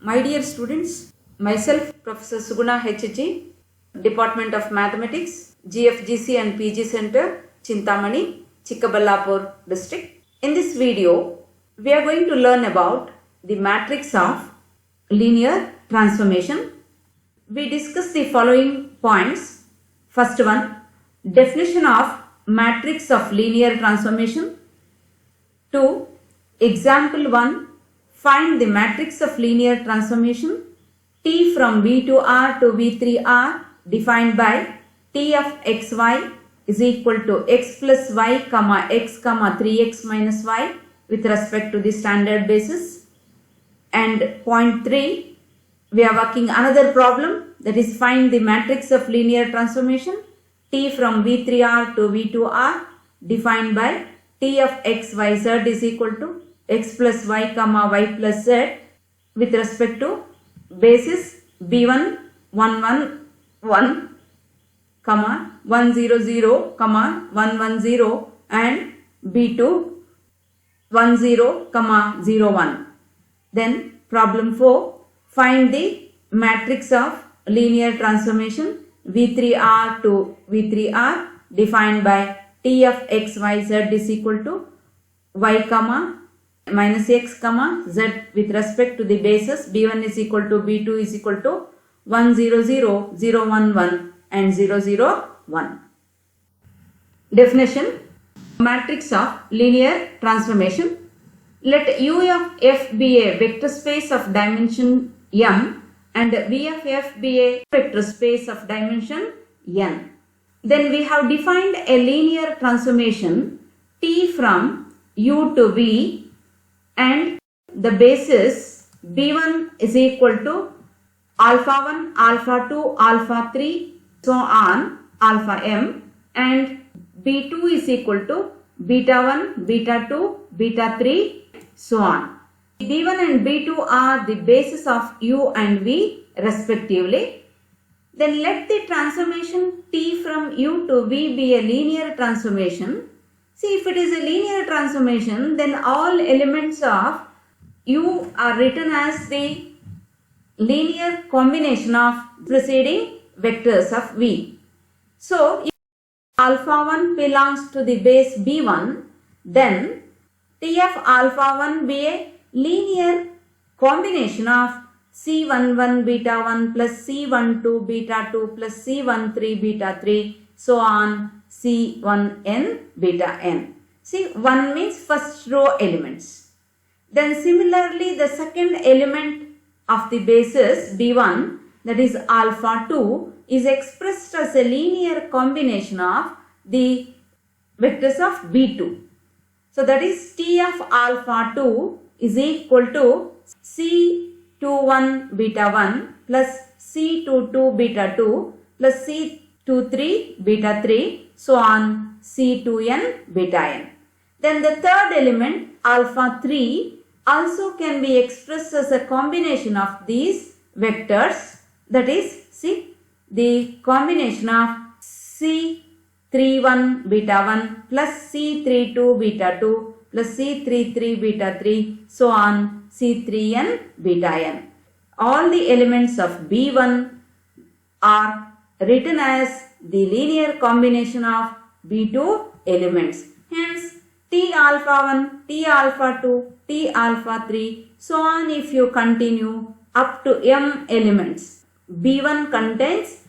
My dear students, myself Professor Suguna HG, Department of Mathematics, GFGC and PG Center, Chintamani, Chikkaballapur district. In this video, we are going to learn about the matrix of linear transformation. We discuss the following points. First one, definition of matrix of linear transformation. 2. Example 1. Find the matrix of linear transformation T from V to R to V3R defined by T of xy is equal to x plus y comma x comma 3x minus y with respect to the standard basis. And point 3, we are working another problem, that is find the matrix of linear transformation T from V3R to V2R defined by T of x y z is equal to x plus y comma y plus z with respect to basis b1 1 1 1 comma 1 0 0 comma 1 1 0 and b2 1 0 comma 0 1. Then problem 4, find the matrix of linear transformation v3r to v3r defined by T of x y z is equal to y comma minus x comma z with respect to the basis b1 is equal to b2 is equal to 1 0 0 0 1 1 and 0 0 1. Definition: matrix of linear transformation. Let U of f be a vector space of dimension m and V of f be a vector space of dimension n. Then we have defined a linear transformation T from U to V and the basis b1 is equal to alpha 1, alpha 2, alpha 3, so on, alpha m, and b2 is equal to beta 1, beta 2, beta 3, so on. b1 and b2 are the basis of u and v respectively. Then let the transformation T from u to v be a linear transformation. See, if it is a linear transformation, then all elements of U are written as the linear combination of preceding vectors of V. So, if alpha 1 belongs to the base B1, then T of alpha 1 be a linear combination of C11 beta 1 plus C12 beta 2 plus C13 beta 3, so on C1n beta n. See, 1 means first row elements. Then similarly the second element of the basis B1, that is alpha 2, is expressed as a linear combination of the vectors of B2. So that is T of alpha 2 is equal to C21 beta 1 plus C22 beta 2 plus C23 beta 3, so on C2n beta n. Then the third element alpha 3 also can be expressed as a combination of these vectors, that is, see, the combination of C31 beta 1 plus C32 beta 2 plus C33 beta 3, so on C3n beta n. All the elements of B1 are written as the linear combination of B2 elements. Hence, T alpha 1, T alpha 2, T alpha 3, so on if you continue up to m elements. B1 contains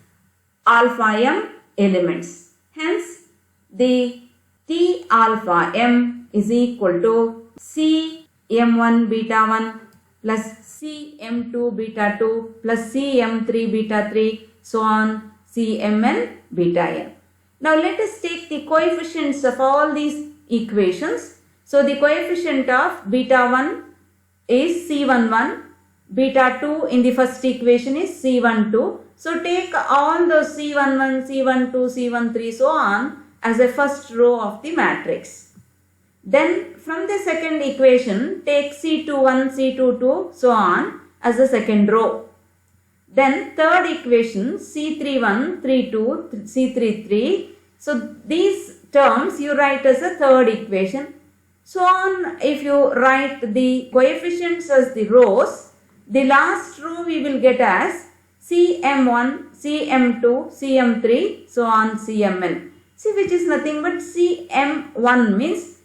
alpha m elements. Hence, the T alpha m is equal to C m1 beta 1 plus C m2 beta 2 plus C m3 beta 3, so on Cmn beta n. Now let us take the coefficients of all these equations. So the coefficient of beta 1 is C11, beta 2 in the first equation is C12. So take all those C11, C12, C13, so on as a first row of the matrix. Then from the second equation take C21, C22, so on as the second row. Then third equation C31, 32, C33. So these terms you write as a third equation. So on, if you write the coefficients as the rows, The last row we will get as Cm1, Cm2, Cm3, so on Cmn. See, which is nothing but Cm1 means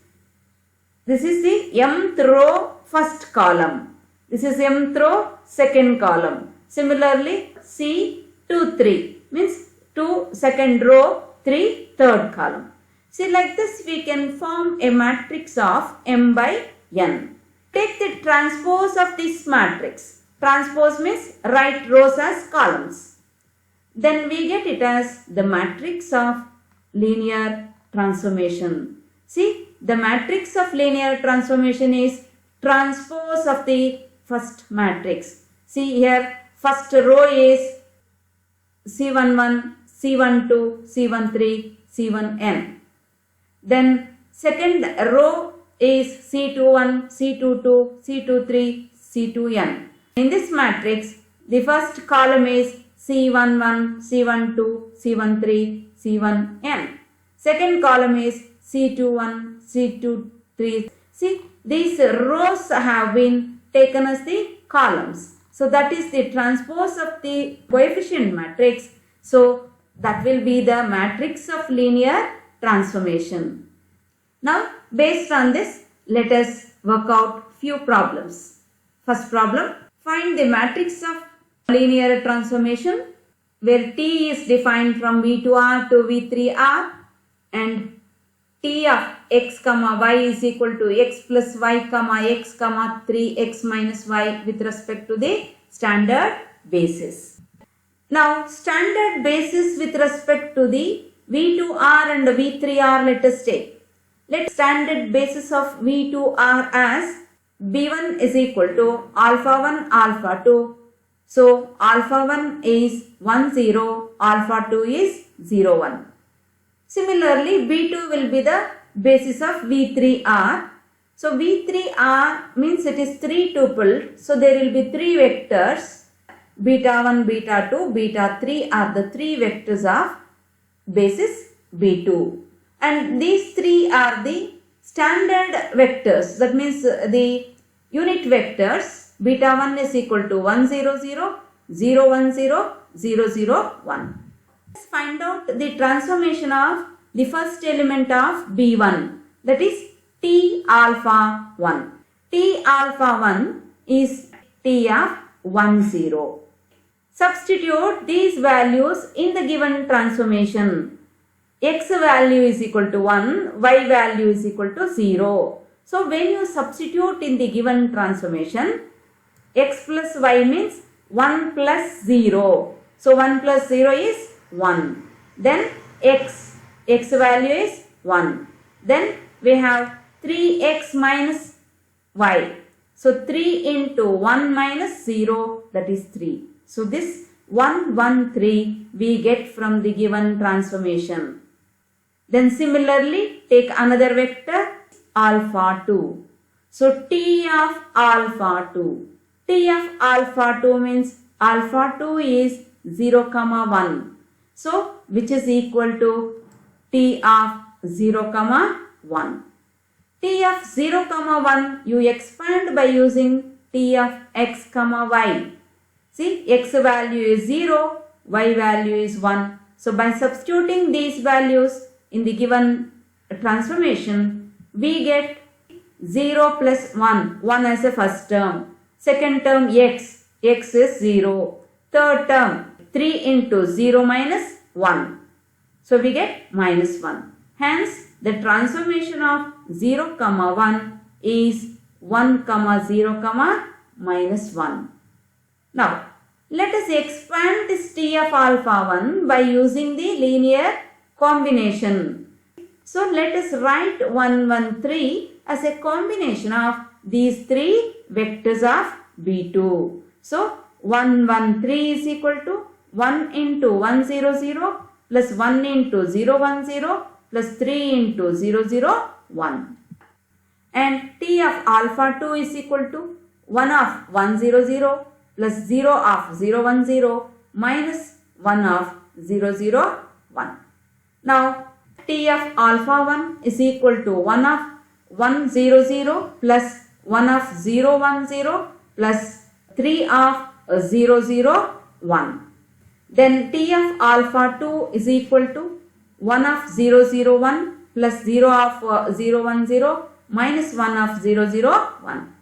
this is the mth row first column. This is mth row second column. Similarly, C2, 3 means 2 second row, 3 third column. See, like this we can form a matrix of m by n. Take the transpose of this matrix. Transpose means write rows as columns. Then we get it as the matrix of linear transformation. See, the matrix of linear transformation is transpose of the first matrix. See here, first row is C11, C12, C13, C1n. Then second row is C21, C22, C23, C2n. In this matrix, the first column is C11, C12, C13, C1n. Second column is C21, C23. See, these rows have been taken as the columns. So that is the transpose of the coefficient matrix. So that will be the matrix of linear transformation. Now, based on this, let us work out few problems. First problem, find the matrix of linear transformation where T is defined from V2R to V3R and T of x comma y is equal to x plus y comma x comma 3x minus y with respect to the standard basis. Now, standard basis with respect to the V2R and V3R, let us take. Let standard basis of V2R as B1 is equal to alpha 1 alpha 2. So, alpha 1 is 1 0, alpha 2 is 0 1. Similarly, B2 will be the basis of V3R. So, V3R means it is 3 tupled. So, there will be 3 vectors. Beta 1, beta 2, beta 3 are the 3 vectors of basis B2. And these 3 are the standard vectors. That means the unit vectors. Beta 1 is equal to 1 0 0, 0 1 0, 0 0 1. Let's find out the transformation of the first element of B1, that is T alpha 1. T alpha 1 is T of 1 0. Substitute these values in the given transformation. X value is equal to 1, y value is equal to 0. So when you substitute in the given transformation, x plus y means 1 plus 0. So 1 plus 0 is 1. Then x value is 1. Then we have 3x minus y. So 3 into 1 minus 0, that is 3. So this 1 1 3 we get from the given transformation. Then similarly take another vector alpha 2. So T of alpha 2. T of alpha 2 means alpha 2 is 0 comma 1. So which is equal to T of 0 comma 1. T of 0 comma 1 you expand by using T of x comma y. See, x value is 0, y value is 1. So by substituting these values in the given transformation, we get 0 plus 1, 1 as a first term. Second term x is 0. Third term 3 into 0 minus 1. So we get minus 1. Hence the transformation of 0 comma 1 is 1 comma 0 comma minus 1. Now let us expand this T of alpha 1 by using the linear combination. So let us write 1 1 3 as a combination of these 3 vectors of B2. So 1 1 3 is equal to 1 into 1 0 0 plus 1 into 0 1 0 plus 3 into 0 0 1. And T of alpha 2 is equal to 1 of 1 0 0 plus 0 of 0 1 0 minus 1 of 0 0 1. Now T of alpha 1 is equal to 1 of 1 0 0 plus 1 of 0 1 0 plus 3 of 0, 0, 1. Then T of alpha 2 is equal to 1 of 0, 0, 1 plus 0 of 0, 1, 0 minus 1 of 0, 0, 1.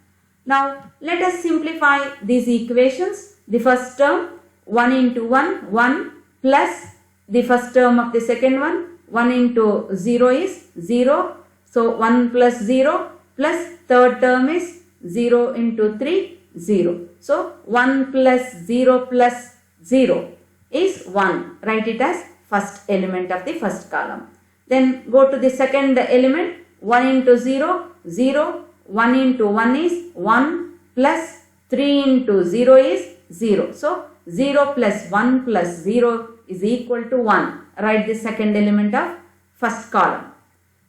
Now let us simplify these equations. The first term 1 into 1, 1 plus the first term of the second one, 1 into 0 is 0. So 1 plus 0 plus third term is 0 into 3, 0. So 1 plus 0 plus 0 is 1. Write it as first element of the first column. Then go to the second element, 1 into 0, 0. 1 into 1 is 1 plus 3 into 0 is 0. So 0 plus 1 plus 0 is equal to 1. Write the second element of first column.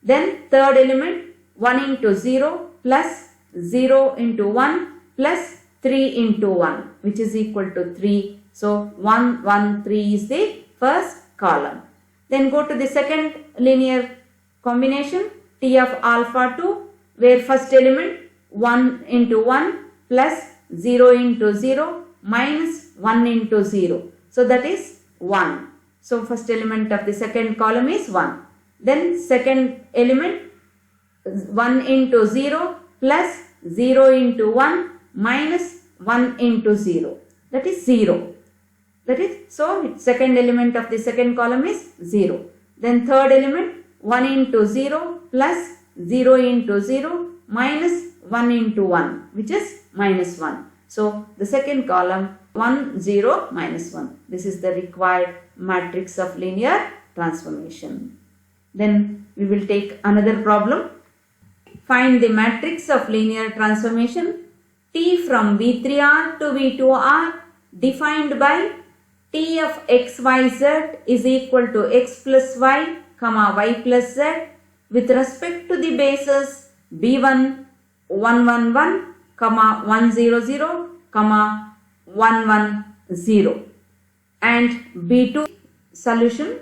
Then third element, 1 into 0 plus 0 into 1 plus 3 into 1, which is equal to 3. So 1, 1, 3 is the first column. Then go to the second linear combination, T of alpha 2, where first element 1 into 1 plus 0 into 0 minus 1 into 0. So that is 1. So first element of the second column is 1. Then second element 1 into 0 plus 0 into 1 minus 1 into 0. That is 0. That is, so second element of the second column is 0. Then third element 1 into 0 plus 0 into 0 minus 1 into 1, which is minus 1. So the second column 1, 0, minus 1. This is the required matrix of linear transformation. Then we will take another problem. Find the matrix of linear transformation T from V3R to V2R defined by T of xyz is equal to x plus y, comma y plus z with respect to the bases B1 111, comma 100, comma 110 and B2 solution.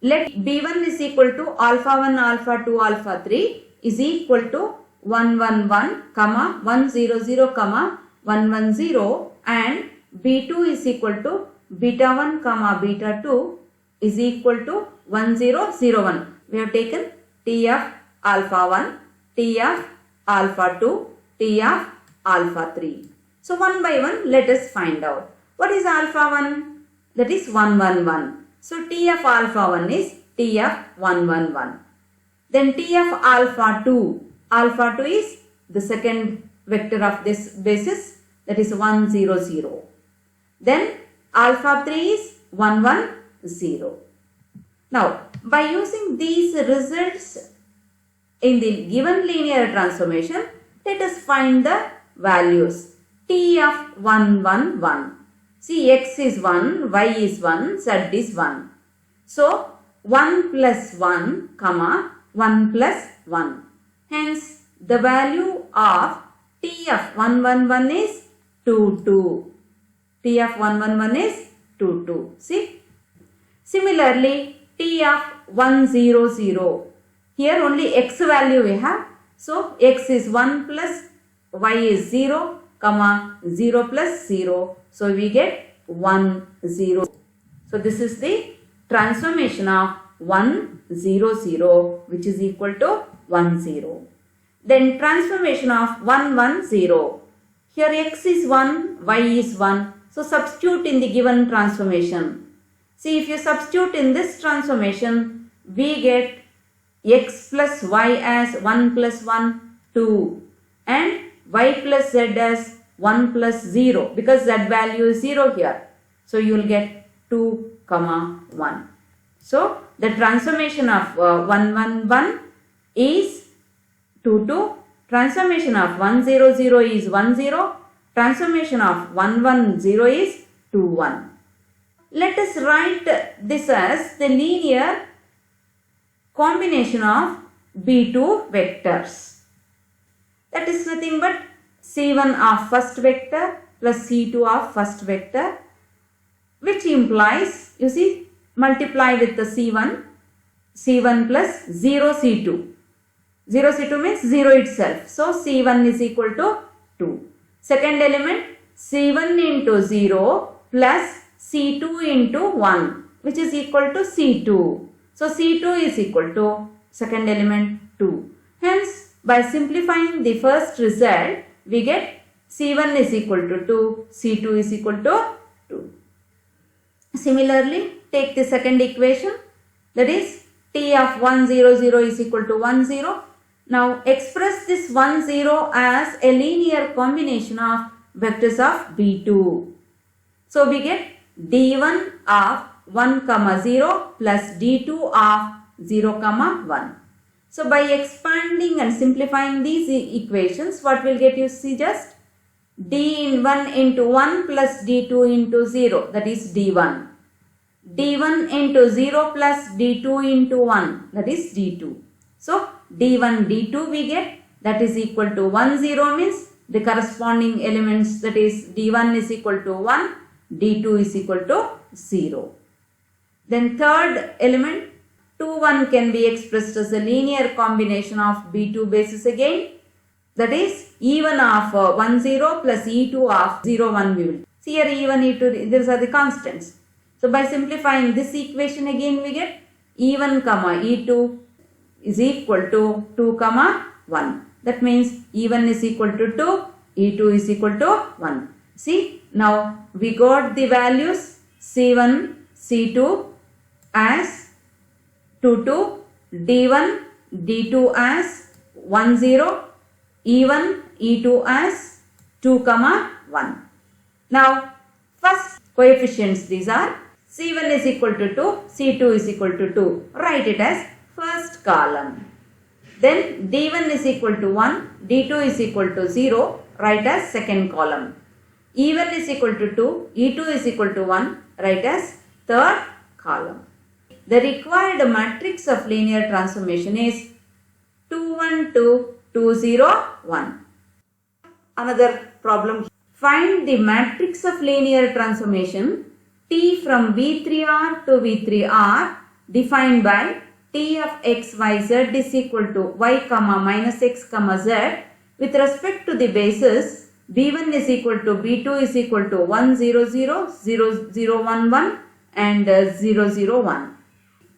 Let B1 is equal to alpha 1, alpha 2, alpha 3 is equal to 111, comma 100, comma 110 and B2 is equal to beta 1, comma beta 2 is equal to 1001. We have taken T of alpha 1, T of alpha 2, T of alpha 3. So one by one let us find out. What is alpha 1? That is 111. So T of alpha 1 is T of 111. Then T of alpha 2. Alpha 2 is the second vector of this basis, that is 100. Then alpha 3 is 110. Now by using these results in the given linear transformation, let us find the values. T of 111. See, x is 1, y is 1, z is 1. So 1 plus 1, comma 1 plus 1. Hence the value of T of 111 is 22. T of 111 is 22. See. Similarly, T of 100. Here only x value we have. So x is 1 plus y is 0, comma 0 plus 0. So we get 1, 0. So this is the transformation of 1, 0, 0, which is equal to 1, 0. Then transformation of 1, 1, 0. Here x is 1, y is 1. So substitute in the given transformation. See, if you substitute in this transformation, we get x plus y as 1 plus 1, 2 and y plus z as 1 plus 0 because z value is 0 here. So you will get 2, comma 1. So the transformation of 111 is 2, 2. Transformation of 100 is 10. Transformation of 110 is 2, 1. Let us write this as the linear combination of B2 vectors. That is nothing but C1 of first vector plus C2 of first vector, which implies, you see, multiply with the C1 plus 0 C2. 0 C2 means 0 itself. So C1 is equal to 2. Second element C1 into 0 plus C2 into 1, which is equal to C2. So C2 is equal to second element 2. Hence, by simplifying the first result, we get C1 is equal to 2, C2 is equal to 2. Similarly, take the second equation, that is T of 1 0 0 is equal to 1 0. Now express this 1 0 as a linear combination of vectors of B2. So we get D1 of 1 comma 0 plus D2 of 0 comma 1. So by expanding and simplifying these equations, what will get you? See, just D1 into 1 plus D2 into 0, that is D1. D1 into 0 plus D2 into 1, that is D2. So D1, D2 we get, that is equal to 1 0 means the corresponding elements, that is D1 is equal to 1, D2 is equal to 0. Then third element, 2 1 can be expressed as a linear combination of B2 bases again, that is E1 of 1 0 plus E2 of 0 1 we will. See here E1, E2, these are the constants. So by simplifying this equation again we get E1 comma E2 is equal to 2 comma 1. That means E1 is equal to 2, E2 is equal to 1. See, now we got the values C1, C2 as 2 2, D1, D2 as 1 0, E1, E2 as 2 comma 1. Now first coefficients, these are C1 is equal to 2, C2 is equal to 2. Write it as first column. Then D1 is equal to 1, D2 is equal to 0. Write as second column. E1 is equal to 2, E2 is equal to 1. Write as third column. The required matrix of linear transformation is 2 1 2 2 0 1. Another problem. Find the matrix of linear transformation T from V3R to V3R defined by T of x, y, z is equal to y comma minus x comma z with respect to the basis B1 is equal to B2 is equal to 1 0 0, 0 0 1 1 and 0 0 1.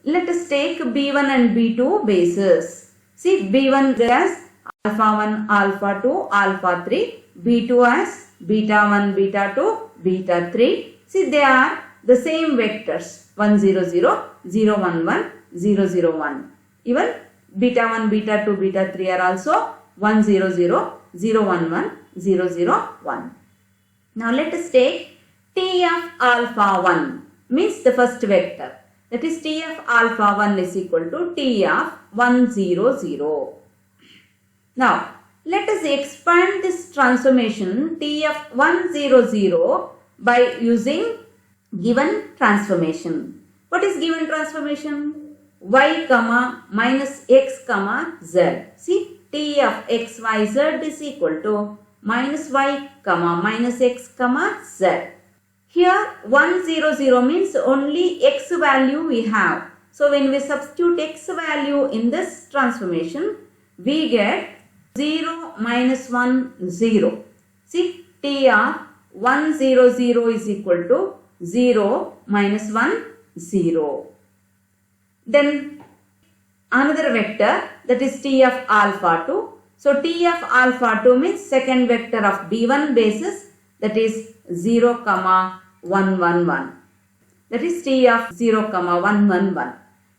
Let us take B1 and B2 bases. See, B1 as alpha 1, alpha 2, alpha 3, B2 as beta 1, beta 2, beta 3. See, they are the same vectors 1 0 0, 0 1 1, 0 0 1. Even beta 1, beta 2, beta 3 are also 1 0 0, 0 1 1, 0 0 1. Now let us take T of alpha 1 means the first vector. That is T of alpha 1 is equal to T of 1 0 0. Now let us expand this transformation T of 1 0 0 by using given transformation. What is given transformation? Y comma minus x comma z. See, T of x y z is equal to minus y comma minus x comma z. Here 1 0 0 means only x value we have. So when we substitute x value in this transformation, we get 0 minus 1 0. See, T of 1 0 0 is equal to 0 minus 1 0. Then another vector, that is T of alpha 2. So T of alpha 2 means second vector of B1 basis, that is 0 comma 1 1 1. That is T of 0 comma 1 1 1.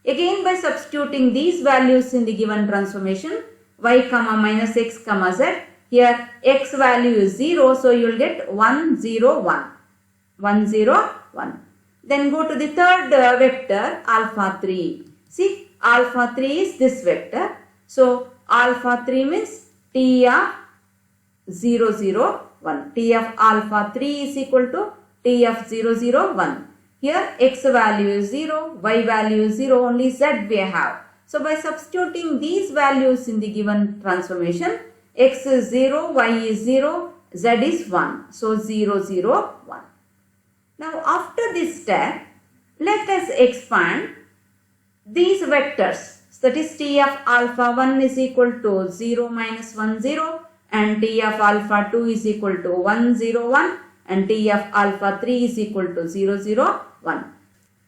Again by substituting these values in the given transformation, y comma minus x comma z, here x value is 0, so you will get 1 0 1. 1 0 1. Then go to the third vector alpha 3. See, alpha 3 is this vector. So alpha 3 means T of 0 0 1. T of alpha 3 is equal to T of 0 0 1. Here x value is 0, y value is 0, only z we have. So by substituting these values in the given transformation, x is 0, y is 0, z is 1. So 0 0 1. Now after this step, let us expand these vectors. So that is T of alpha 1 is equal to 0 minus 1 0 and T of alpha 2 is equal to 1 0 1. and T of alpha 3 is equal to 0, 0, 1.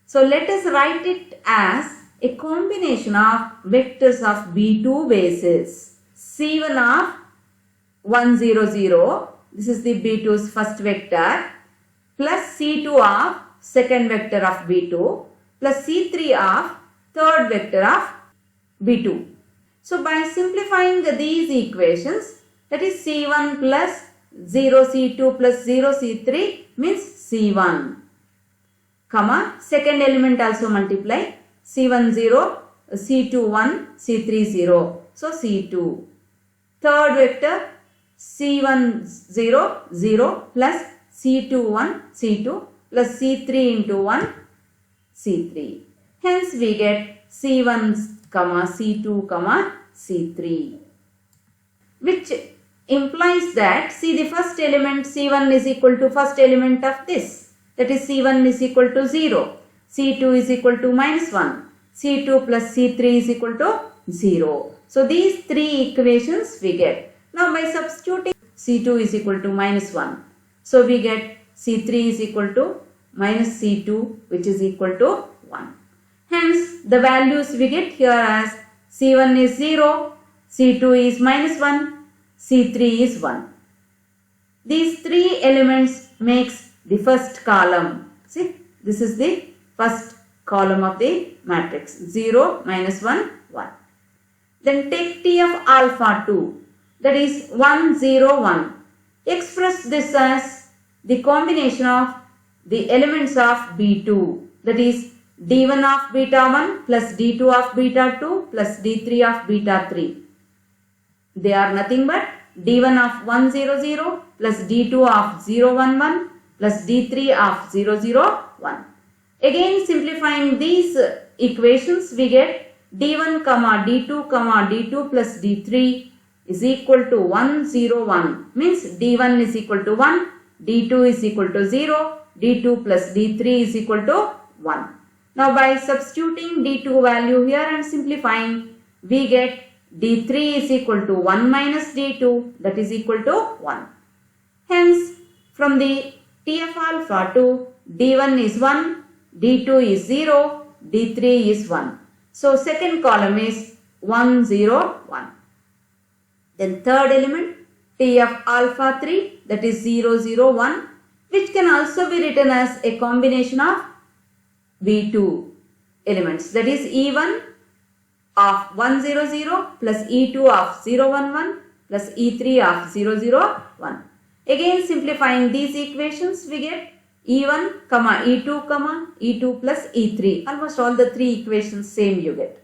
So let us write it as a combination of vectors of B2 bases. C1 of 1, 0, 0, this is the B2's first vector, plus C2 of second vector of B2, plus C3 of third vector of B2. So by simplifying these equations, that is C1 plus 0 C2 plus 0 C3 means C1, comma second element also multiply, C1 0, C2 1, C3 0, so C2. Third vector C1 0, 0 plus C2 1, C2 plus C3 into 1, C3. Hence we get C1, comma C2, comma C3, which implies that, see, the first element C1 is equal to first element of this, that is C1 is equal to 0, C2 is equal to minus 1, C2 plus C3 is equal to 0. So these three equations we get. Now by substituting C2 is equal to minus 1, so we get C3 is equal to minus C2, which is equal to 1. Hence the values we get here as C1 is 0, C2 is minus 1, C3 is 1. These three elements makes the first column. See, this is the first column of the matrix, 0, minus 1, 1. Then take T of alpha 2, that is 1, 0, 1. Express this as the combination of the elements of B2, that is D1 of beta 1 plus D2 of beta 2 plus D3 of beta 3. They are nothing but D1 of 1, 0, 0 plus D2 of 0, 1, 1 plus D3 of 0, 0, 1. Again simplifying these equations, we get D1, D2, D2 plus D3 is equal to 1, 0, 1, means D1 is equal to 1, D2 is equal to 0, D2 plus D3 is equal to 1. Now by substituting D2 value here and simplifying, we get D3 is equal to 1 minus D2, that is equal to 1. Hence from the T of alpha 2, D1 is 1, D2 is 0, D3 is 1. So second column is 1, 0, 1. Then third element, T of alpha 3, that is 0, 0, 1, which can also be written as a combination of B2 elements, that is E1 of 1, 0, 0 plus E2 of 0, 1, 1 plus E3 of 0, 0, 1. Again simplifying these equations, we get E1, E2, E2 plus E3. Almost all the three equations same you get.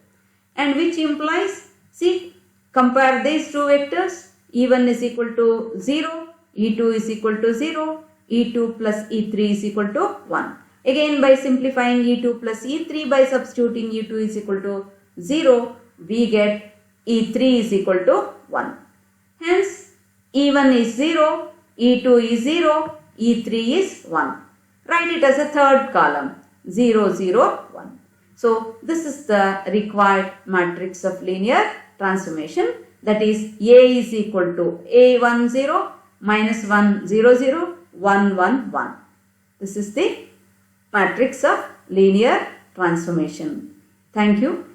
And which implies, see, compare these two vectors, E1 is equal to 0, E2 is equal to 0, E2 plus E3 is equal to 1. Again by simplifying E2 plus E3 by substituting E2 is equal to 0, we get E3 is equal to 1. Hence E1 is 0, E2 is 0, E3 is 1. Write it as a third column, 0, 0, 1. So this is the required matrix of linear transformation, that is A is equal to A1, 0, minus 1, 0, 0, 1, 1, 1. This is the matrix of linear transformation. Thank you.